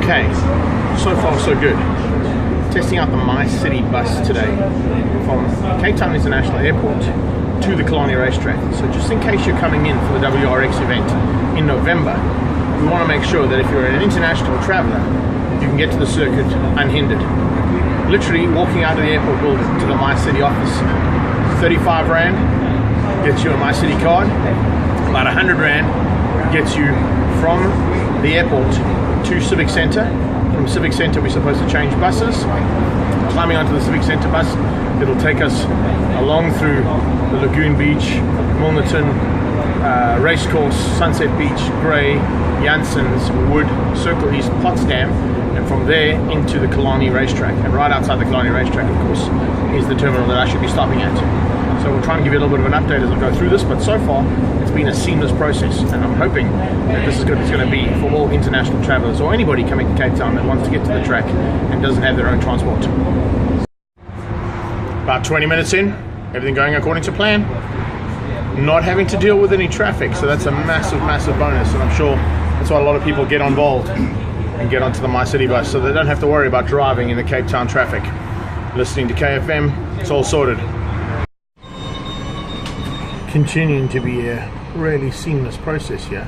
Okay, so far so good. Testing out the MyCiTi Bus today from Cape Town International Airport to the Killarney racetrack. So just in case you're coming in for the WRX event in November, we want to make sure that if you're an international traveler, you can get to the circuit unhindered. Literally walking out of the airport building to the MyCiTi office, 35 Rand gets you a MyCiTi card. About 100 Rand gets you from the airport to Civic Centre. From Civic Centre we're supposed to change buses. Climbing onto the Civic Centre bus, it'll take us along through the Lagoon Beach, Milnerton, Racecourse, Sunset Beach, Grey, Janssens, Wood, Circle East, Potsdam, and from there into the Killarney racetrack. And right outside the Killarney racetrack, of course, is the terminal that I should be stopping at. So we'll try and give you a little bit of an update as I go through this, but so far it's been a seamless process, and I'm hoping that this is good. It's going to be for all international travelers or anybody coming to Cape Town that wants to get to the track and doesn't have their own transport. About 20 minutes in, everything going according to plan. Not having to deal with any traffic, so that's a massive bonus, and I'm sure that's why a lot of people get involved and get onto the MyCiTi Bus, so they don't have to worry about driving in the Cape Town traffic. Listening to KFM, it's all sorted. Continuing to be a really seamless process here.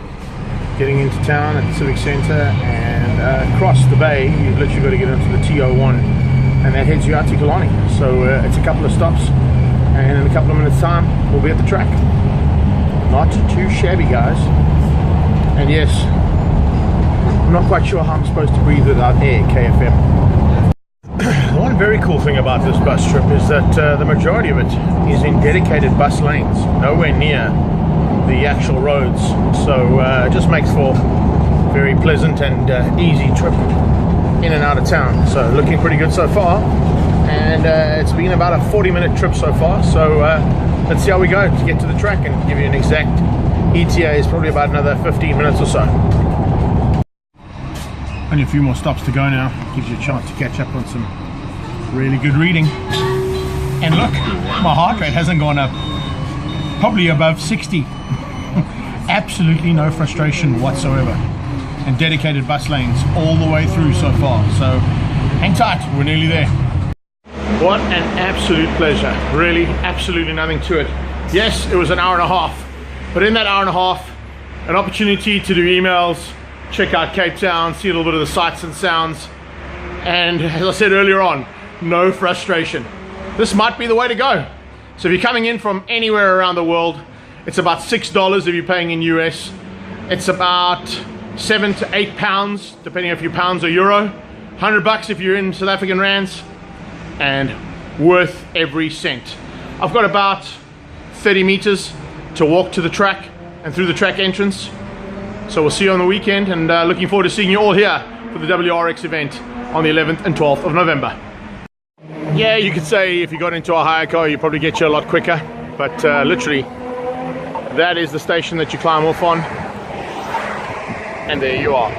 Getting into town at the Civic Centre and across the bay, you've literally got to get into the T01 and that heads you out to Killarney. So it's a couple of stops, and in a couple of minutes time we'll be at the track. Not too shabby, guys. And yes, I'm not quite sure how I'm supposed to breathe without air, KFM. The one very cool thing about this bus trip is that the majority of it is in dedicated bus lanes, nowhere near the actual roads. So it just makes for a very pleasant and easy trip in and out of town. So looking pretty good so far, and it's been about a 40-minute trip so far. So let's see how we go to get to the track and give you an exact ETA. Is probably about another 15 minutes or so. Only a few more stops to go now. Gives you a chance to catch up on some really good reading. And look, my heart rate hasn't gone up, probably above 60. Absolutely no frustration whatsoever. And dedicated bus lanes all the way through so far. So hang tight, we're nearly there. What an absolute pleasure. Really, absolutely nothing to it. Yes, it was an hour and a half, but in that hour and a half, an opportunity to do emails, check out Cape Town, see a little bit of the sights and sounds, and as I said earlier on, no frustration. This might be the way to go. So if you're coming in from anywhere around the world, it's about $6 if you're paying in US. It's about £7 to £8, depending if you're pounds or euro. $100 if you're in South African rands, and worth every cent. I've got about 30 meters to walk to the track and through the track entrance. So we'll see you on the weekend, and looking forward to seeing you all here for the WRX event on the 11th and 12th of November. Yeah, you could say if you got into a hire car, you'd probably get you a lot quicker, but literally, that is the station that you climb off on, and there you are.